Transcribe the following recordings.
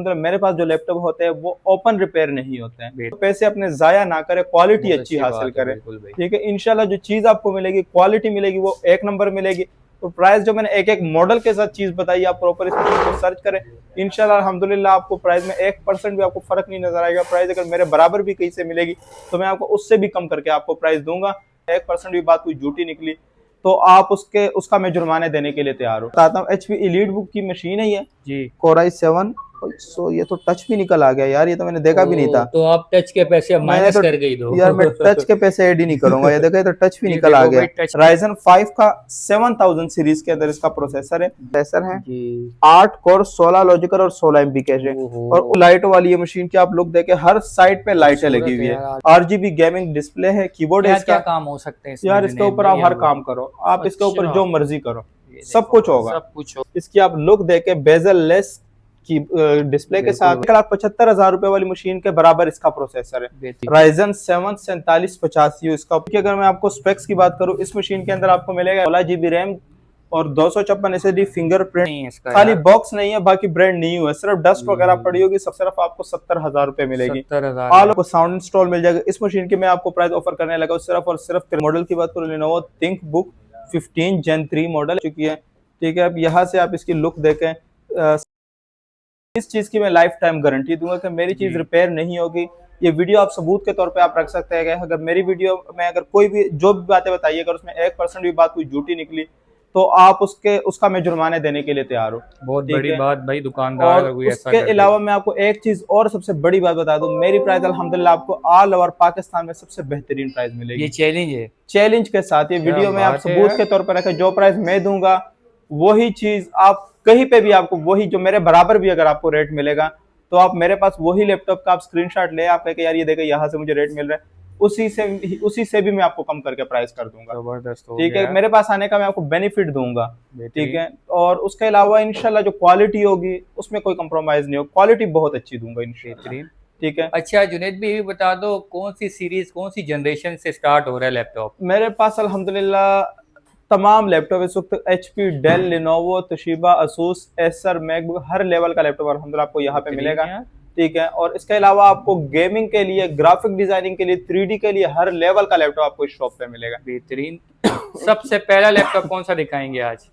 मतलब मेरे पास जो लैपटॉप होते हैं वो ओपन रिपेयर नहीं होते हैं। तो पैसे अपने जाया ना करें, क्वालिटी अच्छी हासिल करें। ठीक है, इंशाल्लाह जो चीज आपको मिलेगी क्वालिटी मिलेगी, वो एक नंबर मिलेगी। तो प्राइस जो मैंने एक एक मॉडल के साथ चीज बताई, आप प्रॉपर इस चीज को सर्च करें, इंशाल्लाह अल्हम्दुलिल्लाह आपको प्राइस में 1% भी आपको फर्क नहीं नजर आएगा। प्राइस अगर मेरे बराबर भी कहीं से मिलेगी तो मैं आपको उससे भी कम करके आपको प्राइस दूंगा। 1% भी बात कोई झूठी निकली तो आप उसका मैं जुर्माने देने के लिए तैयार हूँ। बताता हूँ, HP एलीट बुक की मशीन है ये जी, Core i7। सो ये तो टच भी निकल आ गया यार, ये तो मैंने देखा भी नहीं था। तो आप टच के पैसे माइनस कर गई दो। यार मैं टच के पैसे ऐड ही नहीं करूंगा, ये देखो ये तो टच भी निकल आ गया। Ryzen 5 का 7000 सीरीज के अंदर इसका प्रोसेसर है 8 कोर 16 लॉजिकल और 16 MB कैश है। और लाइट वाली ये मशीन की आप लोग देखें, हर साइड पे लाइटें लगी हुई है। RGB गेमिंग डिस्प्ले है, कीबोर्ड है। क्या काम हो सकते हैं यार इसके ऊपर आप हर काम करो, आप इसके ऊपर जो मर्जी करो, सब कुछ होगा, सब कुछ। इसकी आप लुक देखे, बेजल लेस की डिस्प्ले के साथ 1,75,000 वाली मशीन के बराबर इसका प्रोसेसर है। Ryzen 7 4750U इसका। अगर मैं आपको स्पेक्स की बात करूं, इस मशीन के अंदर आपको मिलेगा 16GB रैम और 256 SSD फिंगरप्रिंट। खाली बॉक्स नहीं है, बाकी ब्रांड न्यू है। सिर्फ डस्ट वगैरह पड़ी होगी, सब सिर्फ आपको 70,000 रुपए मिलेगी। आपको साउंड इंस्टॉल मिल जाएगा। इस मशीन की मैं आपको प्राइस ऑफर करने लगा सिर्फ और सिर्फ। मॉडल की बात करूं, Lenovo ThinkBook 15 Gen 3 मॉडल चुकी है। ठीक है, अब यहाँ से आप इसकी लुक देखें। इस चीज की मैं लाइफ टाइम गारंटी दूंगा कि मेरी चीज रिपेयर नहीं होगी। ये वीडियो आप सबूत के तौर पे आप रख सकते हैं कि अगर मेरी वीडियो में अगर कोई भी जो भी बातें बताइए, अगर उसमें 1% भी बात कोई झूठी निकली तो आप उसका मैं जुर्माने देने के लिए तैयार हूँ। बहुत बड़ी बात भाई, दुकानदार और उसके अलावा मैं आपको एक चीज और सबसे बड़ी बात बता दूं, मेरी प्राइस अल्हम्दुलिल्लाह आपको ऑल ओवर पाकिस्तान में सबसे बेहतरीन प्राइस मिलेगी। ये चैलेंज है, चैलेंज के साथ ये वीडियो में आप सबूत के तौर पर रखें। जो प्राइस मैं दूंगा वही चीज आप कहीं पे भी आपको वही जो मेरे बराबर भी अगर आपको रेट मिलेगा तो आप मेरे पास वही लैपटॉप का आप स्क्रीनशॉट ले, आप कहें यार ये देखो यहाँ से मुझे रेट मिल रहा है, उसी से भी मैं आपको कम करके प्राइस कर दूंगा। जबरदस्त, ठीक है, मेरे पास आने का मैं आपको बेनिफिट दूंगा। ठीक है, और उसके अलावा इंशाल्लाह जो क्वालिटी होगी उसमें कोई कंप्रोमाइज नहीं हो, क्वालिटी बहुत अच्छी दूंगा इंशाल्लाह। ठीक है। अच्छा जुनैद भी बता दो, कौन सी सीरीज कौन सी जनरेशन से स्टार्ट हो रहा है लैपटॉप? मेरे पास अल्हम्दुलिल्लाह तमाम लैपटॉप इस वक्त HP, Dell, Lenovo, Toshiba, Asus, Acer, MacBook, हर लेवल का लैपटॉप अल्हम्दुलिल्लाह आपको यहाँ पे मिलेगा। ठीक है, और इसके अलावा आपको गेमिंग के लिए, ग्राफिक डिजाइनिंग के लिए, 3D के लिए हर लेवल का लैपटॉप आपको इस शॉप पे मिलेगा। बेहतरीन। सबसे पहला लैपटॉप कौन सा दिखाएंगे आज?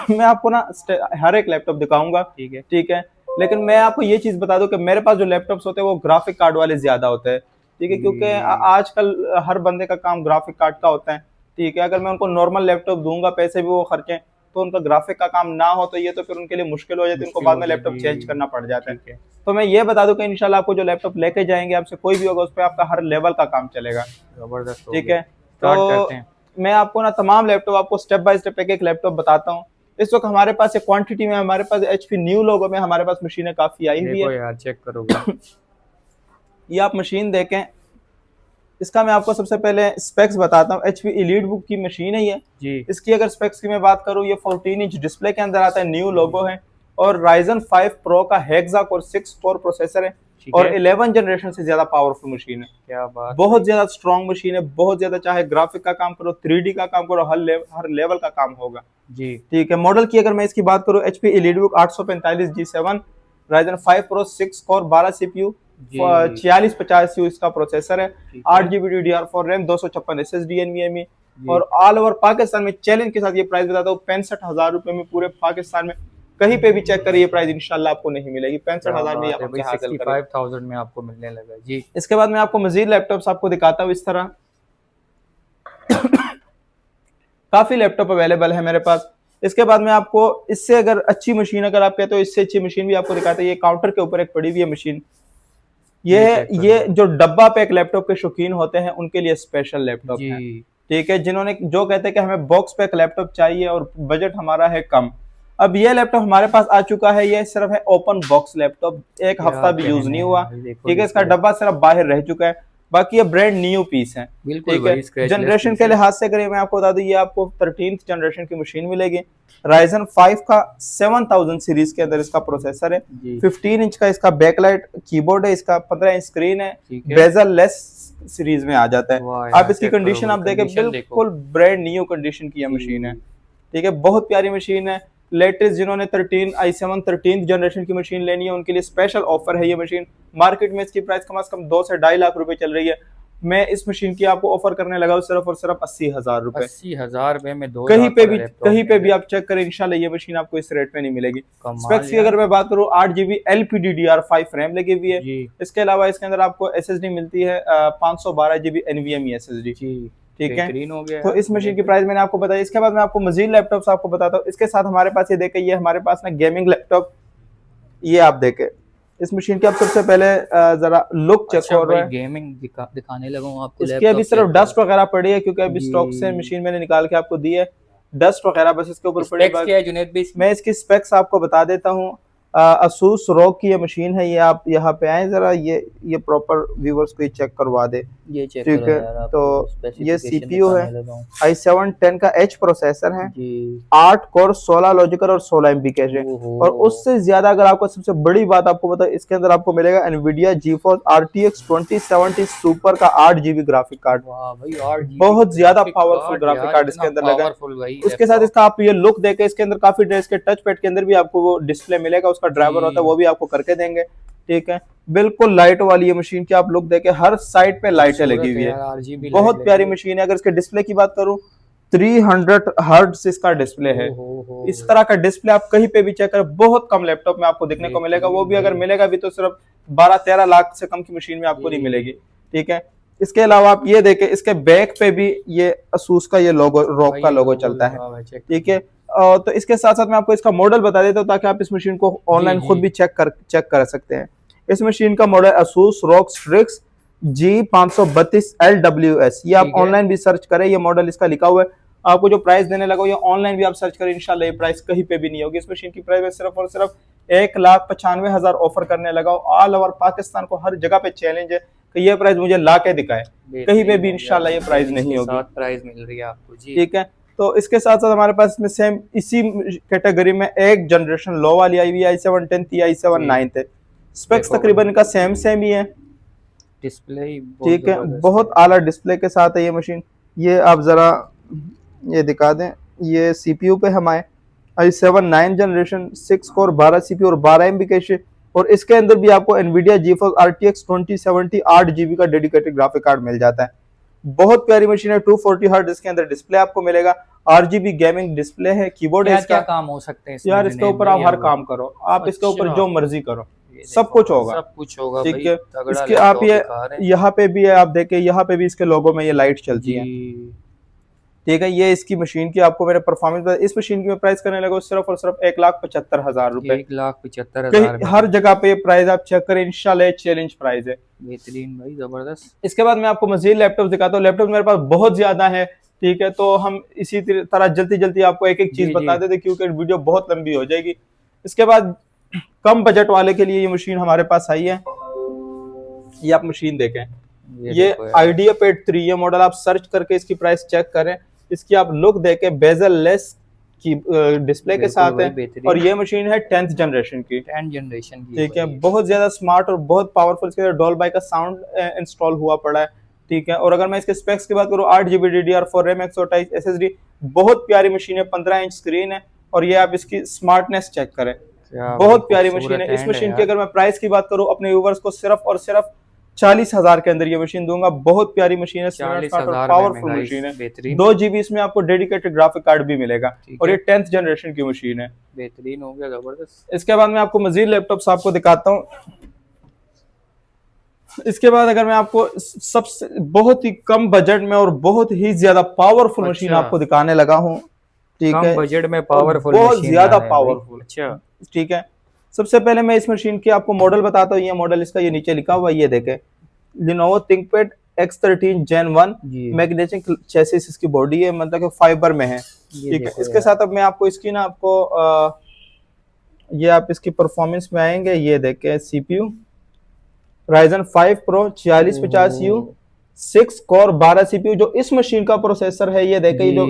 मैं आपको ना हर एक लैपटॉप दिखाऊंगा। ठीक है, ठीक है, लेकिन मैं आपको ये चीज बता दूं कि मेरे पास जो लैपटॉप्स होते हैं वो ग्राफिक कार्ड वाले ज्यादा होते हैं। ठीक है, क्योंकि आजकल हर बंदे का काम ग्राफिक कार्ड का होता है। ठीक है, अगर मैं उनको नॉर्मल लैपटॉप दूंगा, पैसे भी वो खर्चे, तो उनका ग्राफिक का काम ना हो तो ये तो फिर उनके लिए मुश्किल हो जाती है, उनको बाद में लैपटॉप चेंज करना पड़ जाता है। तो मैं ये बता दूं कि इंशाल्लाह आपको जो लैपटॉप लेके जाएंगे आपसे कोई भी होगा, उस पर आपका हर लेवल का काम चलेगा। जबरदस्त। ठीक है, तो मैं आपको ना तमाम लैपटॉप आपको स्टेप बाय स्टेप एक एक लैपटॉप बताता हूँ। इस वक्त हमारे पास एक क्वांटिटी में हमारे पास HP न्यू लोगों में हमारे पास मशीनें काफी आई हुई है यार, चेक करोगे। ये आप मशीन देखें, इसका मैं आपको सबसे पहले स्पेक्स बताता हूँ। HP एलीट बुक की मशीन है ये जी। इसकी अगर स्पेक्स की मैं बात करूँ, ये 14 इंच डिस्प्ले के अंदर आता है, न्यू लोगो है, और Ryzen 5 Pro का हेक्सा कोर 6 कोर प्रोसेसर है, और 11 जनरेशन से ज्यादा पावरफुल मशीन है। क्या बात, बहुत ज्यादा स्ट्रॉन्ग मशीन है, बहुत ज्यादा, चाहे ग्राफिक का काम करो, 3D का काम करो, हर लेवल का काम होगा जी। ठीक है, मॉडल की अगर मैं इसकी बात करूँ, HP elite book 845G7, Ryzen 5 Pro 6 core 12 CPU, 4650U इसका प्रोसेसर है, 8GB DDR4 RAM, 256 SSD NVMe, और ऑल ओवर पाकिस्तान में चैलेंज के साथ ये प्राइस बताता हूँ 65,000 रुपए में पूरे पाकिस्तान में कहीं पे भी चेक करिए, प्राइस इंशाल्लाह आपको नहीं मिलेगी। 65,000 में 65,000 में आपको मिलने लगा जी। इसके बाद मैं आपको मजीद लैपटॉप्स आपको दिखाता हूँ। इस तरह काफी लैपटॉप अवेलेबल है मेरे पास। इसके बाद मैं आपको इससे अगर अच्छी मशीन अगर आप कहते हो, इससे अच्छी मशीन भी आपको दिखाता है। ये काउंटर के ऊपर एक पड़ी हुई है मशीन, ये जो डब्बा पैक लैपटॉप के शौकीन होते हैं उनके लिए स्पेशल लैपटॉप है। ठीक है, जिन्होंने जो कहते हैं कि हमें बॉक्स पैक लैपटॉप चाहिए और बजट हमारा है कम, अब ये लैपटॉप हमारे पास आ चुका है। ये सिर्फ है ओपन बॉक्स लैपटॉप, एक हफ्ता भी यूज नहीं हुआ। ठीक है, इसका डब्बा सिर्फ बाहर रह चुका है, बाकी ये ब्रांड न्यू पीस है। ठीक है, जनरेशन के लिहाज से अगर मैं आपको बता दूं, ये आपको 13th जनरेशन की मशीन मिलेगी। Ryzen 5 का 7000 सीरीज के अंदर इसका प्रोसेसर है, 15 इंच का इसका बैकलाइट कीबोर्ड है, इसका 15 इंच स्क्रीन है, बेजल लेस सीरीज में आ जाता है। आप इसकी कंडीशन आप देखें, बिल्कुल ब्रांड न्यू कंडीशन की मशीन है। ठीक है, बहुत प्यारी मशीन है। लेटेस्ट जिन्होंने 13 जनरेशन की मशीन लेनी है उनके लिए स्पेशल ऑफर है। ये मशीन मार्केट में इसकी प्राइस कम से कम 2 से 2.5 लाख रुपए चल रही है। मैं इस मशीन की आपको ऑफर करने लगा हूँ सिर्फ और सिर्फ 80,000 रुपए। 80,000 रुपए में 2 कहीं पे भी आप चेक करें इंशाल्लाह ये मशीन आपको इस रेट में नहीं मिलेगी। स्पेक्स की अगर मैं बात करूँ 8GB LPDDR5 रैम लगी हुई है। इसके अलावा इसके अंदर आपको SSD मिलती है 512GB NVMe SSD। ठीक है, तो इस मशीन की प्राइस मैंने आपको बताई। इसके बाद मैं आपको मजीद लैपटॉप्स आपको बताता हूँ। इसके साथ हमारे पास ये देखे, ये हमारे पास ना गेमिंग लैपटॉप, ये आप देखे इस मशीन की आप सबसे पहले जरा लुक चेक हो रहा है। गेमिंग दिखाने लगा हूं आपको। इसकी अभी सिर्फ डस्ट वगैरह पड़ी है क्योंकि अभी स्टॉक से मशीन मैंने निकाल के आपको दी है। डस्ट वगैरह बस इसके ऊपर पड़ी है। मैं इसकी स्पेक्स आपको बता देता हूँ। असूस रोग की ये मशीन है। ये आप यहाँ पे आए जरा, ये प्रॉपर व्यूवर्स को चेक करवा दे। ये चेक ठीक है, तो ये CPU है, i7-10 का H प्रोसेसर है, 8 कोर 16 लॉजिकल और 16 MB कैश है। और उससे ज्यादा अगर आपको सबसे बड़ी बात आपको बता, इसके अंदर आपको मिलेगा NVIDIA GeForce RTX 2070 सुपर का 8GB ग्राफिक कार्ड। बहुत ज्यादा पावरफुल ग्राफिक कार्ड इसके अंदर लगा। उसके साथ इसका आप ये लुक देखे, इसके अंदर काफी इसके टच पैड के अंदर भी आपको वो डिस्प्ले मिलेगा, उसका ड्राइवर होता है वो भी आपको करके देंगे। ठीक है, बिल्कुल लाइट वाली ये मशीन की आप लुक देखे, हर साइड पे लाइटें लगी हुई है, बहुत प्यारी मशीन है। अगर इसके डिस्प्ले की बात करूं 300 हर्ट्ज इसका डिस्प्ले है। इस तरह का डिस्प्ले आप कहीं पे भी चेक करें, बहुत कम लैपटॉप में आपको देखने को मिलेगा। वो भी अगर मिलेगा भी तो सिर्फ 12-13 लाख से कम की मशीन में आपको नहीं मिलेगी। ठीक है, इसके अलावा आप ये देखें, इसके बैक पे भी ये असूस का ये लोगो, रॉक का लोगो चलता है। ठीक है, तो इसके साथ साथ मैं आपको इसका मॉडल बता देता हूँ ताकि आप इस मशीन को ऑनलाइन खुद भी चेक कर सकते हैं। इस मशीन का model Asus ROG Strix G532 LWS। ये आप ऑनलाइन भी सर्च करें, ये मॉडल इसका लिखा हुआ है। आपको जो प्राइस देने लगा ये ऑनलाइन भी आप सर्च करें, इंशाल्लाह ये प्राइस कहीं पे भी नहीं होगी। इस मशीन की प्राइस में सिर्फ और सिर्फ 1,95,000 ऑफर करने लगा। ऑल ओवर पाकिस्तान को हर जगह पे चैलेंज है कि ये प्राइस मुझे ला के दिखाए, कहीं पे भी इंशाल्लाह ये प्राइस नहीं होगी। प्राइस मिल रही है आपको जी। ठीक है, तो इसके साथ साथ हमारे पास में सेम इसी कैटेगरी में एक जनरेशन लो वाली आई हुई है, i7-10 थी, i7-9 थे। स्पेक्स तकरीबन इनका सेम ही है। डिस्प्ले ठीक है, बहुत आला डिस्प्ले के साथ है ये मशीन। ये आप जरा ये दिखा दें, ये CPU पे हम आए, i7-9 जनरेशन 6 कोर 12 CPU और 12 MB कैश। और इसके अंदर भी आपको NVIDIA GeForce RTX 2070 8GB का डेडिकेटेड ग्राफिक कार्ड मिल जाता है। बहुत प्यारी मशीन है। 240 हर्ट्ज इसके अंदर डिस्प्ले आपको मिलेगा, RGB गेमिंग डिस्प्ले है, कीबोर्ड है। क्या काम हो सकते हैं यार इसके ऊपर आप हर काम करो, आप इसके ऊपर जो मर्जी करो, सब कुछ होगा। ठीक है, इसके आप ये यहाँ पे भी है, आप देखें यहाँ पे भी इसके लोगो में ये लाइट चलती है। ठीक है, ये इसकी मशीन की आपको मेरे परफॉर्मेंस, इस मशीन की मैं प्राइस करने लगा सिर्फ और सिर्फ 1,75,000 रुपए। 1,75,000 हर जगह पे प्राइस आप चेक करें, इंशाल्लाह चैलेंज प्राइस है। बेहतरीन भाई, जबरदस्त। इसके बाद मैं आपको मजीद लैपटॉप दिखाता हूँ। लैपटॉप मेरे पास बहुत ज्यादा है। ठीक है, तो हम इसी तरह जल्दी आपको एक चीज बता देते क्योंकि वीडियो बहुत लंबी हो जाएगी। इसके बाद कम बजट वाले के लिए ये मशीन हमारे पास आई है। ये आप मशीन देखें, ये IdeaPad 3 ये मॉडल, आप सर्च करके इसकी प्राइस चेक करें। इसकी आप लुक देके बेजल लेस की डिस्प्ले के साथ है। और ये मशीन है 10th जनरेशन की। ठीक है, बहुत ज्यादा स्मार्ट और बहुत पावरफुल। इसके अंदर डॉल्बी का साउंड इंस्टॉल हुआ पड़ा है। ठीक है, और अगर मैं इसके स्पेक्स की बात करूँ 8GB DDR4 रैम 128 SSD, बहुत प्यारी मशीन है, 15 इंच स्क्रीन है। और ये आप इसकी स्मार्टनेस चेक करें, बहुत प्यारी मशीन है। इस मशीन की अगर मैं प्राइस की बात करूँ अपने व्यूवर्स को सिर्फ और सिर्फ 40,000 के अंदर ये मशीन दूंगा। बहुत प्यारी मशीन है, पावरफुल मशीन है। 2GB इसमें आपको डेडिकेटेड ग्राफिक कार्ड भी मिलेगा। और ये 10th जनरेशन की मशीन है। बेहतरीन हो गया, जबरदस्त। इसके बाद मैं आपको मजीद लैपटॉप्स आपको दिखाता हूँ। इसके बाद अगर मैं आपको सबसे बहुत ही कम बजट में और बहुत ही ज्यादा पावरफुल मशीन आपको दिखाने लगा हूँ। ठीक है, बजट में पावरफुल, बहुत ज्यादा पावरफुल। अच्छा, ठीक है, सबसे पहले मैं इस मशीन की आपको मॉडल बताता हूँ। ये मॉडल इसका ये नीचे लिखा हुआ है, ये देखें, Lenovo ThinkPad X13 Gen 1 magnetic chassis इसकी बॉडी है, मतलब कि फाइबर में है। ठीक है, इसके साथ अब मैं आपको इसकी ना आपको ये आप इसकी परफॉर्मेंस में आएंगे, ये देखें, CPU Ryzen 5 Pro 4050U 6 core 12 CPU जो इस मशीन का प्रोसेसर है। ये देखें, जो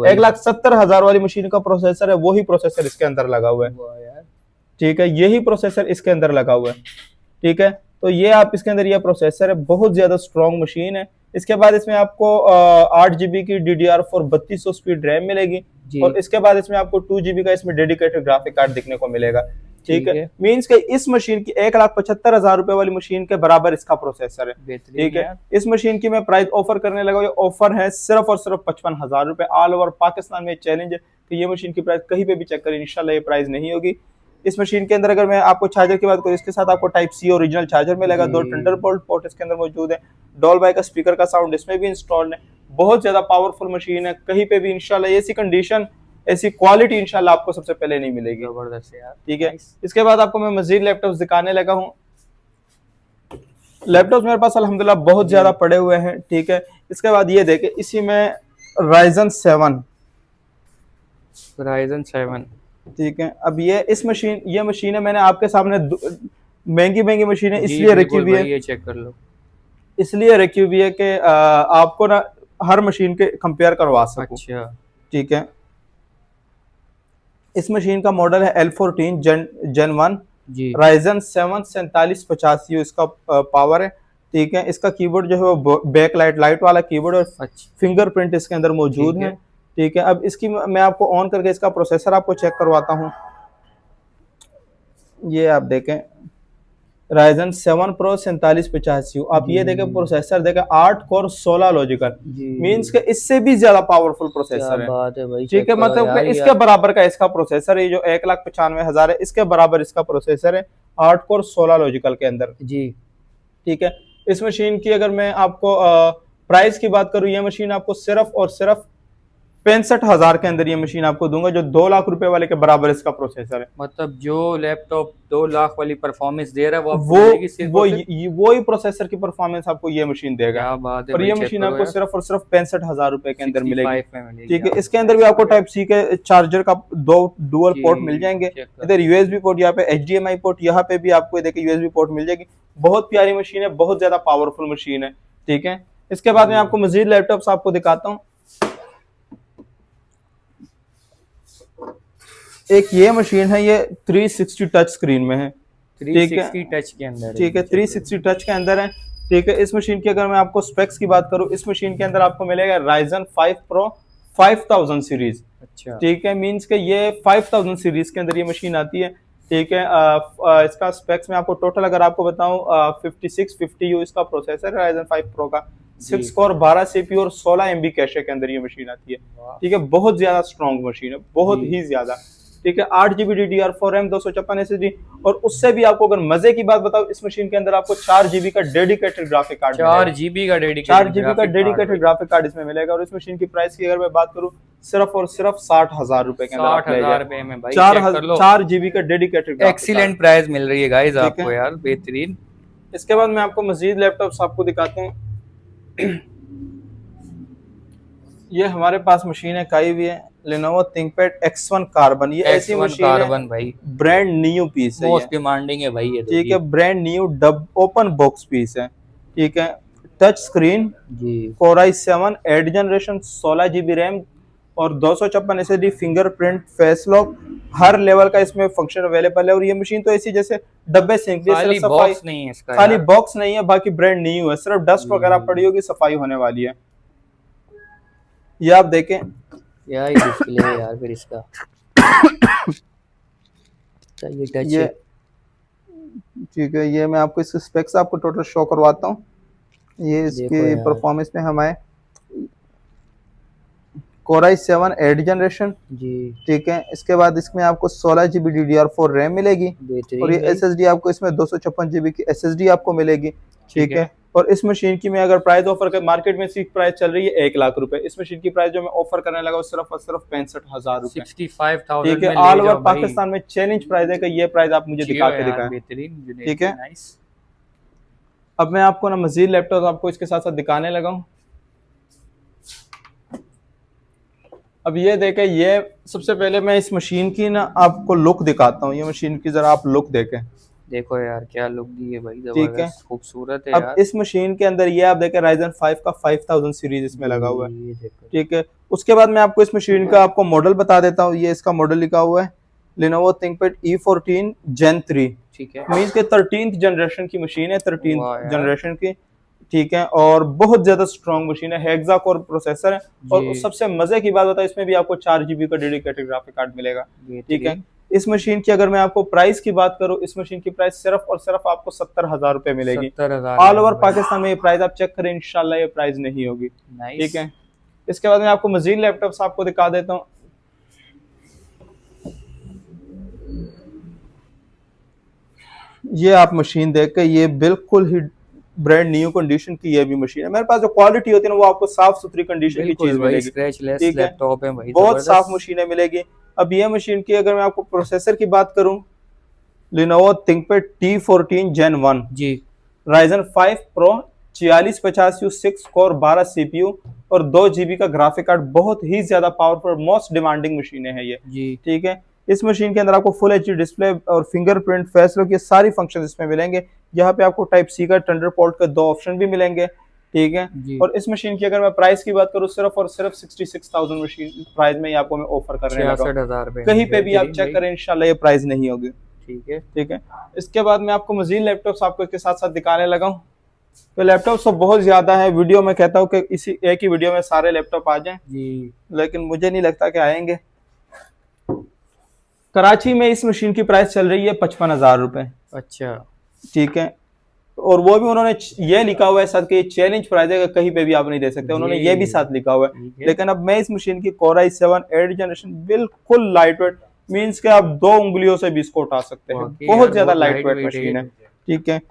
1,70,000 वाली मशीन का प्रोसेसर है, वही प्रोसेसर इसके अंदर लगा हुआ है। ठीक है, यही प्रोसेसर इसके अंदर लगा हुआ है। ठीक है, तो ये आप इसके अंदर ये प्रोसेसर है, बहुत ज्यादा स्ट्रॉन्ग मशीन है। इसके बाद इसमें आपको 8GB की DDR4 3200 स्पीड रैम मिलेगी, जी। और इसके बाद इसमें आपको 2 GB का इसमें डेडिकेटेड ग्राफिक कार्ड दिखने को मिलेगा। ठीक है, मीन्स के इस मशीन की 1,75,000 रुपए वाली मशीन के बराबर इसका प्रोसेसर है। ठीक है, इस मशीन की मैं प्राइस ऑफर करने लगा, ये ऑफर है सिर्फ और सिर्फ 55,000 रुपए। ऑल ओवर पाकिस्तान में चैलेंज है कि ये मशीन की प्राइस कहीं पे भी चेक करें, इंशाल्लाह ये प्राइस नहीं होगी। इस मशीन के अंदर अगर मैं आपको चार्जर की बात करूँ, इसके साथ आपको टाइप सी ओरिजिनल चार्जर मिलेगा, 2 थंडरबोल्ट पोर्ट इसके अंदर मौजूद है, डॉल्बी का स्पीकर का साउंड इसमें भी इंस्टॉल्ड है। बहुत ज्यादा पावरफुल मशीन है, कहीं पे भी इंशाल्लाह ऐसी कंडीशन ऐसी क्वालिटी इंशाल्लाह आपको सबसे पहले नहीं मिलेगी। जबरदस्त यार। ठीक है, इसके बाद आपको मैं मजीद लैपटॉप दिखाने लगा हूँ। लैपटॉप मेरे पास अल्हम्दुलिल्लाह बहुत ज्यादा पड़े हुए हैं। ठीक है, इसके बाद ये देखे, इसी में Ryzen 7। ठीक है, अब ये मशीन है, मैंने आपके सामने महंगी मशीन है इसलिए रखी हुई है, ये चेक कर लो, इसलिए रखी हुई है कि आपको ना हर मशीन के कंपेयर करवा सकूं। अच्छा। ठीक है, इस मशीन का मॉडल है L14 Gen 1, Ryzen 7 4750 इसका पावर है। ठीक है, इसका कीबोर्ड जो है वो बैक लाइट वाला कीबोर्ड और फिंगरप्रिंट इसके अंदर मौजूद है। ठीक है, अब इसकी मैं आपको ऑन करके इसका प्रोसेसर आपको चेक करवाता हूँ। ये आप देखें, Ryzen 7 Pro 4750, आप ये देखें प्रोसेसर देखें, 8 कोर 16 लॉजिकल, मींस के इससे भी ज्यादा पावरफुल प्रोसेसर है। ठीक है, मतलब इसके बराबर का इसका प्रोसेसर है, जो 1,95,000 है इसके बराबर इसका प्रोसेसर है, 8 कोर 16 लॉजिकल के अंदर जी। ठीक है, इस मशीन की अगर मैं आपको प्राइस की बात करूं, ये मशीन आपको सिर्फ और सिर्फ 65,000 के अंदर ये मशीन आपको दूंगा, जो 2 लाख रुपए वाले के बराबर इसका प्रोसेसर है। मतलब जो लैपटॉप 2 लाख वाली परफॉर्मेंस दे रहा है वो ही प्रोसेसर की परफॉर्मेंस आपको ये मशीन देगा। और ये मशीन आपको सिर्फ और सिर्फ 65,000 रुपए के अंदर मिलेगी। ठीक है, इसके अंदर भी आपको टाइप सी के चार्जर का 2 डुअल पोर्ट मिल जाएंगे, इधर यूएसबी पोर्ट, यहाँ पे HDMI पोर्ट, यहाँ पे भी आपको देखिए यूएसबी पोर्ट मिल जाएगी। बहुत प्यारी मशीन है, बहुत ज्यादा पावरफुल मशीन है। ठीक है, इसके बाद मैं आपको मजीद लैपटॉप्स आपको दिखाता हूँ। एक ये मशीन है, ये 360 टच स्क्रीन में है। 360 टच के अंदर, ठीक है, 360 टच के अंदर है। ठीक है, इस मशीन की अगर मैं आपको स्पेक्स की बात करूं, इस मशीन के अंदर आपको मिलेगा Ryzen 5 Pro 5000 सीरीज। अच्छा। ठीक है, मींस के ये 5000 सीरीज के अंदर ये मशीन आती है। ठीक है, इसका स्पेक्स में आपको टोटल अगर आपको बताऊं 5650U इसका प्रोसेसर है Ryzen 5 Pro का, 6 कोर 12 CPU और 16 MB कैशे के अंदर ये मशीन आती है। ठीक है, बहुत ज्यादा स्ट्रॉन्ग मशीन है, बहुत ही ज्यादा। ठीक है, 8GB DDR4 RAM, 256 SSD, और उससे भी आपको अगर मजे की बात बताओ, इस मशीन के अंदर आपको 4GB का डेडिकेटेड ग्राफिक कार्ड, 4GB का डेडिकेटेड ग्राफिक कार्ड इसमें मिलेगा। और इस मशीन की प्राइस की अगर मैं बात करूं, सिर्फ और सिर्फ 60,000 रुपए के अंदर 60,000 रुपए में भाई 4GB का डेडिकेटेड एक्सीलेंट प्राइस मिल रही है गाइस आपको यार, बेहतरीन। इसके बाद मैं आपको मजीद लैपटॉप्स आपको दिखाता हूँ। ये हमारे पास मशीन है काई भी है, Lenovo ThinkPad X1 कार्बन। ये ऐसी मशीन है भाई, ब्रांड न्यू पीस है, मोस्ट डिमांडिंग है भाई ये। ठीक है, brand new open box piece है। ठीक है, टच स्क्रीन जी, Core i7 8 generation, 16GB RAM और 256 SSD, फिंगरप्रिंट, फेस लॉक, हर लेवल का इसमें फंक्शन अवेलेबल है। और ये मशीन तो ऐसी जैसे डब्बे सिंक, खाली बॉक्स नहीं है इसका, खाली बॉक्स नहीं है, बाकी ब्रांड न्यू है, सिर्फ डस्ट वगैरह पड़ी होगी, सफाई होने वाली है। ये आप देखें यार, डिस्प्ले है यार फिर इसका ये टच है। ठीक है, ये मैं आपको इसके स्पेक्स आपको टोटल शो करवाता हूँ। ये इसकी परफॉर्मेंस में हमारे Core i7 8 जनरेशन जी। ठीक है, इसके बाद इसमें आपको 16GB DDR4 रैम मिलेगी, और ये SSD आपको इसमें 256GB की SSD आपको मिलेगी। ठीक है, और इस मशीन की मैं अगर प्राइस ऑफर कर, मार्केट में इसकी प्राइस चल रही है 1 लाख रुपए, इस मशीन की प्राइस जो मैं ऑफर करने लगा वो सिर्फ और सिर्फ 65,000 रुपए, 65,000। ठीक है, ऑल ओवर पाकिस्तान में चैलेंज प्राइस है कि ये प्राइस आप मुझे दिखा के दिखाएं। बेहतरीन। ठीक है, अब मैं आपको ना मजीद लैपटॉप आपको इसके साथ साथ दिखाने लगा हूँ। अब ये देखें, ये सबसे पहले मैं इस मशीन की ना आपको लुक दिखाता हूँ। ये मशीन की जरा आप लुक देखें, देखो यार क्या लुक दी है भाई, जबरदस्त खूबसूरत है। अब इस मशीन के अंदर ये आप देखें Ryzen 5 का 5000 सीरीज इसमें लगा हुआ है। ठीक है, उसके बाद मैं आपको इस मशीन का आपको मॉडल बता देता हूँ। ये इसका मॉडल लिखा हुआ है Lenovo ThinkPad E14 Gen 3। ठीक है, मींस के 13th जनरेशन की मशीन है, 13th जनरेशन की। ठीक है, और बहुत ज्यादा स्ट्रॉन्ग मशीन है, हेक्सा कोर प्रोसेसर है। और जी सबसे मजे की बात होता है, इसमें भी आपको 4 GB का डेडिकेटेड ग्राफिक कार्ड मिलेगा। ठीक है, इस मशीन की अगर मैं आपको प्राइस की बात करूं, इस मशीन की प्राइस सिर्फ और सिर्फ आपको 70,000 रुपए मिलेगी। 70,000 ऑल ओवर पाकिस्तान में ये प्राइस आप चेक करें, इंशाल्लाह ये प्राइस नहीं होगी। ठीक है, इसके बाद मैं आपको मजीद लैपटॉप्स आपको दिखा देता हूँ। ये आप मशीन देख के, ये बिल्कुल ही ब्रांड न्यू कंडीशन की ये भी मशीन है। मेरे पास जो क्वालिटी होती है ना, वो आपको साफ सुथरी कंडीशन की चीज मिलेगी। ठीक है, लैपटॉप है भाई, बहुत साफ मशीनें मिलेगी। अब ये मशीन की अगर मैं आपको प्रोसेसर की बात करूं, Lenovo ThinkPad T14 Gen 1 जी, Ryzen 5 Pro 4650U 6 core 12 CPU और 2 GB का ग्राफिक कार्ड, बहुत ही ज्यादा पावरफुल मोस्ट डिमांडिंग मशीनें हैं ये जी। ठीक है, इस मशीन के अंदर आपको फुल एचडी डिस्प्ले और फिंगरप्रिंट, फेस लॉक, ये सारी फंक्शन इसमें मिलेंगे। यहाँ पे आपको टाइप सी का, थंडरबोल्ट का 2 ऑप्शन भी मिलेंगे। ठीक है, और इस मशीन की अगर मैं प्राइस की बात करूँ, सिर्फ और सिर्फ 66,000 मशीन प्राइस में आपको मैं ऑफर करने लगा हूं। कहीं पे भी आप चेक करें, इंशाल्लाह ये प्राइस नहीं होगी। ठीक है, इसके बाद मैं आपको मजीद लैपटॉप्स आपको इसके साथ साथ दिखाने लगा हूँ। तो लैपटॉप तो बहुत ज्यादा है, वीडियो में कहता हूँ कि इसी एक ही वीडियो में सारे लैपटॉप आ जाएं जी, लेकिन मुझे नहीं लगता कि आएंगे। कराची में इस मशीन की प्राइस चल रही है 55,000 रुपए। अच्छा, ठीक है, और वो भी उन्होंने ये लिखा हुआ है साथ कि चैलेंज प्राइस है, कहीं पे भी आप नहीं दे सकते, उन्होंने ये भी साथ लिखा हुआ है। लेकिन अब मैं इस मशीन की Core i7 8th जनरेशन, बिल्कुल लाइट वेट, मीन्स के आप 2 उंगलियों से भी इसको उठा सकते हैं, बहुत ज्यादा लाइट वेट मशीन है। ठीक है,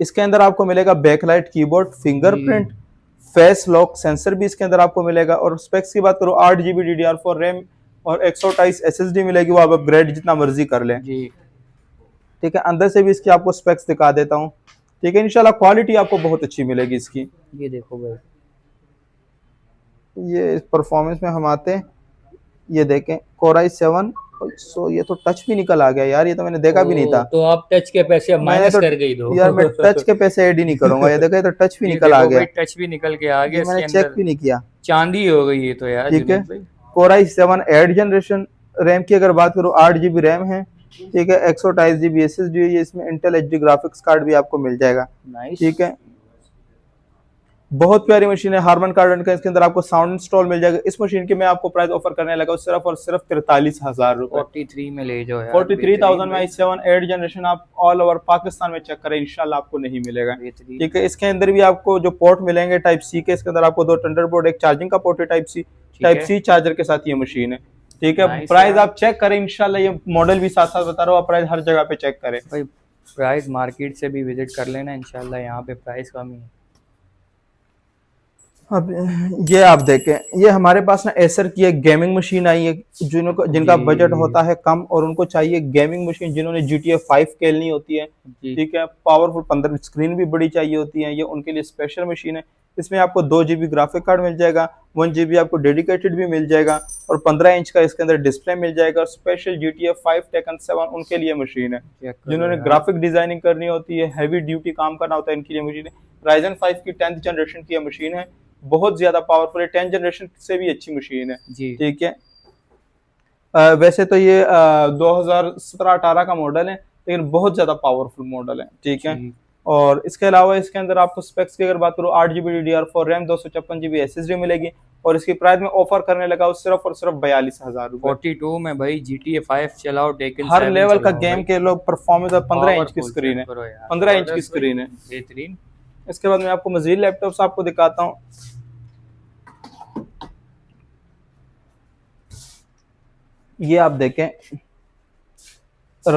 इसके अंदर आपको मिलेगा backlight keyboard, fingerprint, face lock sensor भी इसके अंदर आपको मिलेगा। और स्पेक्स की बात करो, 8 GB DDR4 रैम और 128 SSD मिलेगी, वो आप अपग्रेड जितना मर्जी कर लें जी। ठीक है, अंदर से भी इसकी आपको स्पेक्स दिखा देता हूँ। ठीक है, इंशाल्लाह क्वालिटी आपको बहुत अच्छी मिलेगी इसकी। ये देखो भाई, ये परफॉर्मेंस में हम आते हैं, ये देखें Core i7। सो ये तो टच भी निकल आ गया यार, ये तो मैंने देखा भी नहीं था। तो आप टच के पैसे माइनस कर गई दो यार, मैं टच के पैसे ऐड ही नहीं करूंगा। ये देखो, ये तो टच भी निकल आ गया, टच भी निकल के आ गया, मैंने चेक भी नहीं किया। चांदी हो गई ये तो यार। ठीक है, Core i7 8th generation, RAM की अगर बात करूँ 8 GB रैम है। ठीक है, 128 GB SSD है, इसमें इंटेल HD ग्राफिक्स कार्ड भी आपको मिल जाएगा। ठीक है, बहुत प्यारी मशीन है, हार्मन कार्डन का। इसके अंदर आपको साउंड इंस्टॉल मिल जाएगा। इस मशीन की मैं आपको प्राइस ऑफर करने लगा सिर्फ और सिर्फ 43,000 रुपए। 43 में ले जाओ यार, 43,000 में i7 8th जनरेशन आप ऑल ओवर पाकिस्तान में चेक करें, इंशाल्लाह आपको नहीं मिलेगा। ठीक है, इसके अंदर भी आपको जो पोर्ट मिलेंगे टाइप सी के, इसके अंदर आपको 2 थंडरबोल्ट, एक चार्जिंग का पोर्ट है टाइप सी चार्जर के साथ ये मशीन है। ठीक है, प्राइस आप चेक करें, इंशाल्लाह ये मॉडल भी साथ साथ बता रहा हूँ, प्राइस हर जगह पे चेक करें भाई। प्राइस मार्केट से भी विजिट कर लेना, इंशाल्लाह यहाँ पे प्राइस कम ही है। अब ये आप देखें, ये हमारे पास ना एसर की एक गेमिंग मशीन आई है, जिनका बजट होता है कम और उनको चाहिए गेमिंग मशीन, जिन्होंने GTA 5 खेलनी होती है। ठीक है, पावरफुल 15 स्क्रीन भी बड़ी चाहिए होती है, ये उनके लिए स्पेशल मशीन है। इसमें आपको 2 GB ग्राफिक कार्ड मिल जाएगा, 1 GB आपको डेडिकेटेड भी मिल जाएगा और 15 इंच का इसके अंदर डिस्प्ले मिल जाएगा। और स्पेशल GTA 5 Tekken 7 उनके लिए मशीन है, जिन्होंने ग्राफिक डिजाइनिंग करनी होती है, हैवी ड्यूटी काम करना होता है, इनके लिए मशीन है। Ryzen 5 की 10th जनरेशन की मशीन है, बहुत ज्यादा पावरफुल है, 10th जनरेशन से भी अच्छी मशीन है जी। ठीक है, वैसे तो ये 2017-18 का मॉडल है, लेकिन बहुत ज्यादा पावरफुल मॉडल है। ठीक है, और इसके अलावा इसके अंदर आपको स्पेक्स की अगर बात करूँ, 8 GB DDR4 RAM, 256 GB SSD मिलेगी। और इसकी प्राइस में ऑफर करने लगा सिर्फ और सिर्फ 42,000 रुपए। 42 में भाई GTA 5 चलाओ, टेकन हर लेवल का गेम के लोग परफॉर्मेंस, 15 इंच की स्क्रीन है, 15 इंच की स्क्रीन है, बेहतरीन। इसके बाद मैं आपको मजीद लैपटॉप्स आपको दिखाता हूँ। ये आप देखें,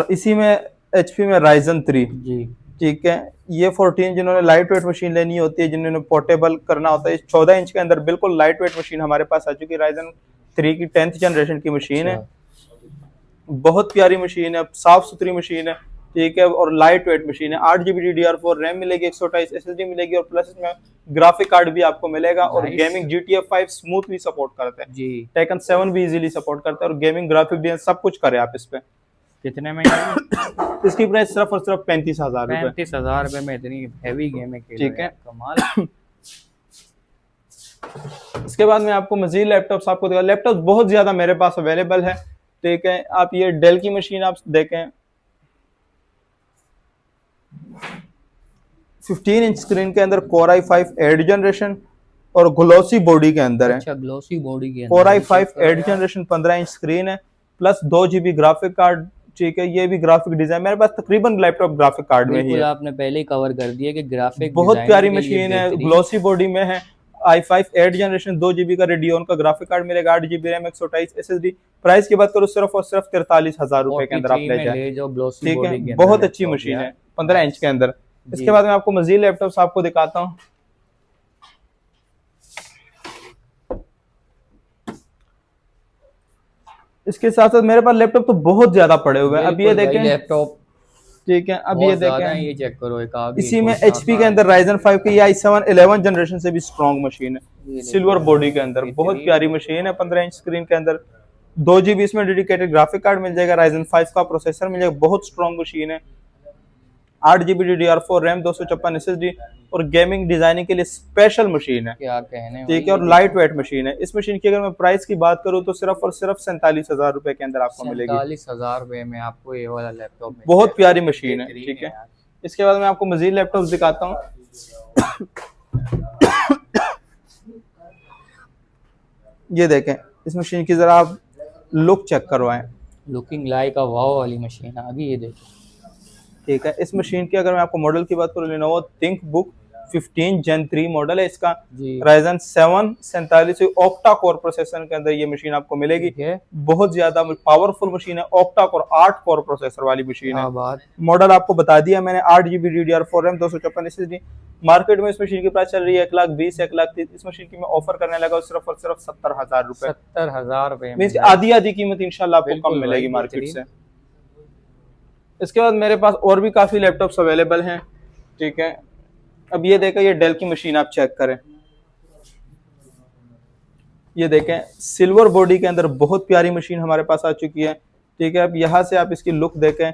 इसी में HP में Ryzen 3 जी। ठीक है, ये 14 जिन्होंने लाइट वेट मशीन लेनी होती है, जिन्होंने पोर्टेबल करना होता है, 14 इंच के अंदर बिल्कुल लाइट वेट मशीन हमारे पास आ चुकी है। Ryzen 3 की 10th जनरेशन की मशीन है, बहुत प्यारी मशीन है, साफ सुथरी मशीन है। ठीक है, और लाइट वेट मशीन है। 8 GB DDR4 रैम मिलेगी, 128 SSD मिलेगी और प्लस इसमें ग्राफिक कार्ड भी आपको मिलेगा। और गेमिंग GTA 5 स्मूथली सपोर्ट करता है जी, Tekken 7 भी इजीली सपोर्ट करता है और गेमिंग ग्राफिक डिजाइन सब कुछ करे आप इस पे। कितने में इसकी प्राइस सिर्फ और सिर्फ 35,000 रुपए। 35,000 रुपए में इतनी हैवी गेम है, ठीक है, कमाल। इसके बाद में आपको मजीद लैपटॉप्स आपको दिखा, लैपटॉप बहुत ज्यादा मेरे पास अवेलेबल है। ठीक है, आप ये डेल की मशीन आप देखें, 15 इंच स्क्रीन के अंदर Core i5 8 जनरेशन और ग्लोसी बॉडी के अंदर है। अच्छा, ग्लोसी बॉडी के Core i5 8 generation 15 inch screen है प्लस 2 GB ग्राफिक कार्ड। ठीक है, ये भी ग्राफिक डिजाइन मेरे पास तकरीबन लैपटॉप ग्राफिक कार्ड में ही है। आपने पहले ही कवर कर दिया कि ग्राफिक बहुत प्यारी मशीन है, ग्लोसी बॉडी में है। i5 8 जनरेशन 2 GB का रेडियन का ग्राफिक कार्ड मिलेगा, 8 GB रैम, 128 SSD। प्राइस की बात करो सिर्फ और सिर्फ 43,000 रुपए के अंदर आप ले जाए। ठीक है, बहुत अच्छी मशीन है 15 इंच के अंदर। इसके बाद मैं आपको मजीद लैपटॉप आपको दिखाता हूँ। इसके साथ साथ मेरे पास लैपटॉप तो बहुत ज्यादा पड़े हुए हैं। अब ये देखें लैपटॉप, ठीक है, अब ये देखें, ये चेक करो एक आगे इसी में HP के अंदर Ryzen 5 की i7 11 जनरेशन से भी स्ट्रॉन्ग मशीन है, सिल्वर बॉडी के अंदर, बहुत प्यारी मशीन है। 15 इंच स्क्रीन के अंदर 2 GB इसमें डेडिकेटेड ग्राफिक कार्ड मिल जाएगा, Ryzen 5 का प्रोसेसर मिल जाएगा, बहुत स्ट्रॉन्ग मशीन है। 8 GB DDR4 रैम, 256 SSD और गेमिंग डिजाइनिंग के लिए स्पेशल मशीन है। क्या कहने, ठीक है, और लाइट वेट मशीन है। इस मशीन की अगर मैं प्राइस की बात करूं तो सिर्फ और सिर्फ 47,000 रुपए के अंदर आपको मिलेगी। 47,000 रुपए में आपको ये वाला लैपटॉप, बहुत प्यारी मशीन है। ठीक है, इसके बाद मैं आपको मजीद लैपटॉप दिखाता हूँ। ये देखें, इस मशीन की जरा आप लुक चेक करवाएं। लुकिंग लाइक अ वाओ वाली मशीन है। अभी ये देखो, ठीक है, इस मशीन की अगर मैं आपको मॉडल की बात करूँ, Lenovo ThinkBook 15 Gen 3 मॉडल है इसका। Ryzen 7 47 ऑक्टा कोर प्रोसेसर के अंदर ये मशीन आपको मिलेगी। बहुत ज्यादा पावरफुल मशीन है, ऑक्टा कोर 8 कोर प्रोसेसर वाली मशीन है। मॉडल आपको बता दिया मैंने, 8 GB DDR4 RAM, 256 SSD। Market में इस मशीन की प्राइस चल रही है 1,20,000 1,30,000। इस मशीन की मैं ऑफर करने लगा सिर्फ और सिर्फ 70,000 रुपए। 70,000 रुपए मींस आधी आधी कीमत इंशाल्लाह आपको कम मिलेगी मार्केट से। इसके बाद मेरे पास और भी काफी लैपटॉप्स अवेलेबल हैं। ठीक है, अब ये देखें, ये डेल की मशीन आप चेक करें। ये देखें, सिल्वर बॉडी के अंदर बहुत प्यारी मशीन हमारे पास आ चुकी है। ठीक है, अब यहाँ से आप इसकी लुक देखें,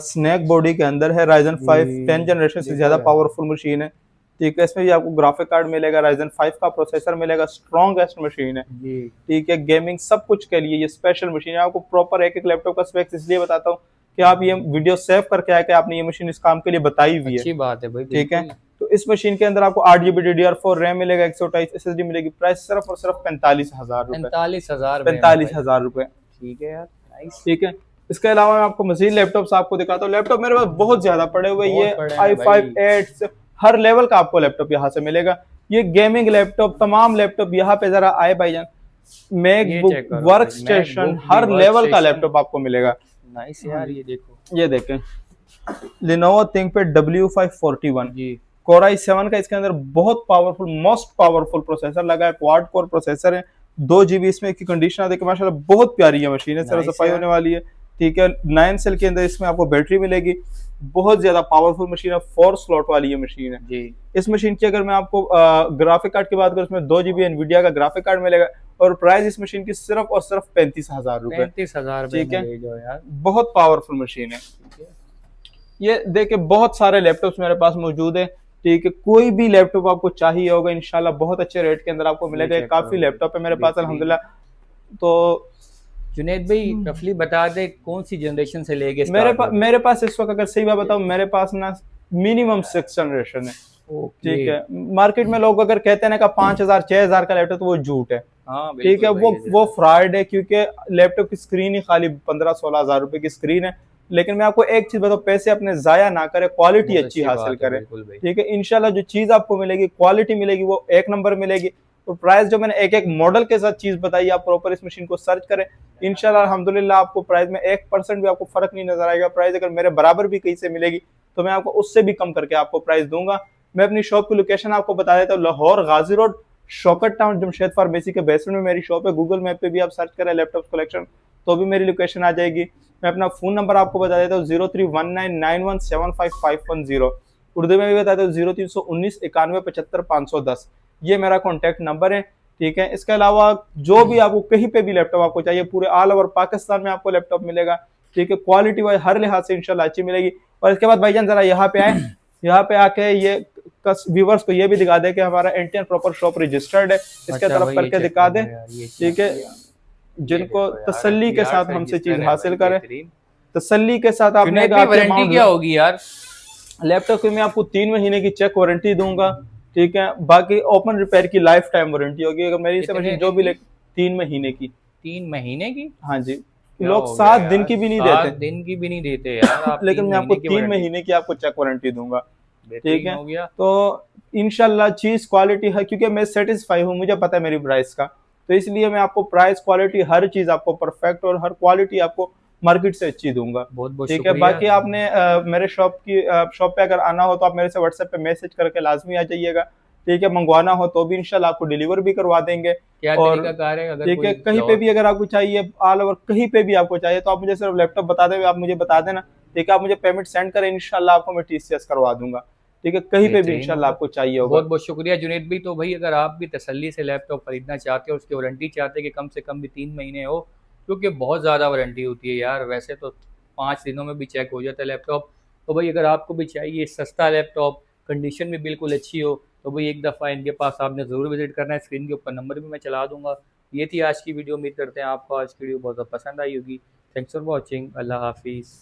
स्नैक बॉडी के अंदर है, Ryzen 5 10 जनरेशन से ज्यादा पावरफुल मशीन है। ठीक है, इसमें भी आपको ग्राफिक कार्ड मिलेगा, Ryzen 5 का प्रोसेसर मिलेगा, स्ट्रॉन्गेस्ट मशीन है। ठीक है, गेमिंग सब कुछ के लिए ये स्पेशल मशीन है। आपको प्रॉपर एक एक लैपटॉप का स्पेक्स इसलिए बताता हूँ कि आप ये वीडियो सेव करके आए कि आपने ये मशीन इस काम के लिए बताई हुई है। अच्छी बात है भाई। ठीक है, तो इस मशीन के अंदर आपको 8 GB DDR4 रैम मिलेगा, 128 SSD मिलेगी। प्राइस सिर्फ और सिर्फ 45,000 रुपए। 45,000 रुपए। ठीक है यार, ठीक है। इसके अलावा मैं आपको मजीद लैपटॉप्स आपको दिखाता हूँ। लैपटॉप मेरे पास बहुत ज्यादा पड़े हुए, ये i5 8 हर लेवल का आपको लैपटॉप यहाँ से मिलेगा। ये गेमिंग लैपटॉप, तमाम लैपटॉप यहाँ पे जरा आए भाईजान, मैकबुक, वर्क स्टेशन, हर लेवल का लैपटॉप आपको मिलेगा। नाइस यार, ये देखो, ये देखें, Lenovo ThinkPad W541 Core i7 का इसके अंदर बहुत पावरफुल, मोस्ट पावरफुल प्रोसेसर लगा है, क्वाड कोर प्रोसेसर है, 2 GB इसमें की कंडीशन देखिए माशाल्लाह, बहुत प्यारी है मशीन है, सरस सफाई होने वाली है। ठीक है, 9 सेल के अंदर इसमें आपको बैटरी मिलेगी, बहुत ज्यादा पावरफुल मशीन है, 4 स्लॉट वाली ये मशीन है जी। इस मशीन की अगर मैं आपको ग्राफिक कार्ड की बात करूँ, इसमें 2 GB एनवीडिया का ग्राफिक कार्ड मिलेगा और प्राइस इस मशीन की सिर्फ और सिर्फ 35,000 रुपए। 35,000। ठीक है, बहुत पावरफुल मशीन है। ये देखिए, बहुत सारे लैपटॉप्स मेरे पास मौजूद है। ठीक है, कोई भी लैपटॉप आपको चाहिए होगा इंशाल्लाह बहुत अच्छे रेट के अंदर आपको मिलेगा। काफी लैपटॉप है मेरे पास अल्हम्दुलिल्लाह। तो जुनैद भाई रफली बता दे कौन सी जनरेशन से लेके मेरे पास इस वक्त अगर सही बात बताऊं, मेरे पास ना मिनिमम 6 जनरेशन है। ठीक है, मार्केट में लोग अगर कहते हैं ना का 5,000 6,000 का लैपटॉप, तो वो झूठ है। ठीक है, वो फ्रॉड है, क्योंकि लैपटॉप की स्क्रीन ही खाली 15-16 हजार रुपए की स्क्रीन है। लेकिन मैं आपको एक चीज बताऊं, पैसे अपने जाया ना करें, क्वालिटी अच्छी हासिल करें। ठीक है, इंशाल्लाह जो चीज आपको मिलेगी, क्वालिटी मिलेगी, वो एक नंबर मिलेगी। और प्राइस जो मैंने एक एक मॉडल के साथ चीज बताई, आप प्रॉपर इस मशीन को सर्च करें, इंशाल्लाह अल्हम्दुलिल्लाह आपको प्राइस में 1% भी आपको फर्क नहीं नजर आएगा। प्राइस अगर मेरे बराबर भी कहीं से मिलेगी तो मैं आपको उससे भी कम करके आपको प्राइस दूंगा। मैं अपनी शॉप की लोकेशन आपको बता देता हूँ, Lahore Ghazi road, Shaukat town, Jamshed pharmacy के बेसमेंट में मेरी शॉप है। गूगल मैप पे भी आप सर्च करें लैपटॉप कलेक्शन तो भी मेरी लोकेशन आ जाएगी। मैं अपना फोन नंबर आपको बता देता हूँ, 031991755110। उर्दू में भी बताता हूँ 0319 91 75 510। ये मेरा कॉन्टैक्ट नंबर है। ठीक है, इसके अलावा जो भी आपको कहीं पे भी लैपटॉप आपको चाहिए, पूरे ऑल ओवर पाकिस्तान में आपको लैपटॉप मिलेगा। ठीक है, क्वालिटी वाइज हर लिहाज से इंशाल्लाह अच्छी मिलेगी। और इसके बाद भाईजान जरा यहाँ पे आए, यहाँ पे आके ये व्यूवर्स को ये भी दिखा दे कि हमारा एंटियन प्रॉपर शॉप रजिस्टर्ड है, इसके तरफ करके दिखा दे। ठीक है, जिनको तसल्ली के साथ हमसे चीज हासिल करें, तसल्ली के साथ आपने वारंटी क्या होगी यार? लैपटॉप की मैं आपको 3 महीने की चेक वारंटी दूंगा, ठीक है। बाकी ओपन रिपेयर की लाइफ टाइम वारंटी होगी, अगर मेरी से कितने मशीन जो दिन भी की? 3 महीने की। 3 महीने की? हाँ जी, क्या लोग हो गया 7 दिन यार, की भी नहीं 7 देते, दिन की भी नहीं देते यार, आप लेकिन तीन मैं आपको महीने की तीन वारंटी। महीने की आपको चेक वारंटी दूंगा, ठीक बेहतरीन है। हो गया। तो इंशाल्लाह चीज क्वालिटी है, क्योंकि मैं सेटिस्फाई हूँ, मुझे पता है मेरी प्राइस का, तो इसलिए मैं आपको प्राइस क्वालिटी हर चीज आपको परफेक्ट और हर क्वालिटी आपको मार्केट से अच्छी दूंगा, बहुत बहुत ठीक है। शुक्रिया। बाकी आपने मेरे शॉप पे अगर आना हो तो आप मेरे से व्हाट्सएप पे मैसेज करके लाजमी आ जाइएगा, ठीक है। मंगवाना हो तो भी इंशाल्लाह आपको डिलीवर भी करवा देंगे। क्या और तरीका कार है अगर ठीक है, कोई कहीं पे भी अगर आपको चाहिए, ऑल ओवर कहीं पे भी आपको चाहिए, तो आप मुझे सिर्फ लैपटॉप बता दें, आप मुझे बता देना, ठीक है। आप मुझे पेमेंट सेंड करें, इंशाल्लाह आपको मैं टीसीएस करवा दूंगा, ठीक है। कहीं पे भी बेहतरीन हो इंशाल्लाह गया। आपको चाहिए होगा। बहुत बहुत शुक्रिया जुनेद भाई। तो भाई अगर आप भी तसल्ली से लैपटॉप खरीदना चाहते हो, उसकी वारंटी चाहते हैं कि कम से कम भी 3 महीने हो, क्योंकि बहुत ज़्यादा वारंटी होती है यार, वैसे तो 5 दिनों में भी चेक हो जाता है लैपटॉप। तो भाई अगर आपको भी चाहिए सस्ता लैपटॉप, कंडीशन भी बिल्कुल अच्छी हो, तो भाई एक दफ़ा इनके पास आपने ज़रूर विजिट करना है। स्क्रीन के ऊपर नंबर भी मैं चला दूंगा। ये थी आज की वीडियो। उम्मीद करते हैं आपको आज की वीडियो बहुत ज़्यादा पसंद आई होगी। Thanks for watching. अल्लाह हाफिज़।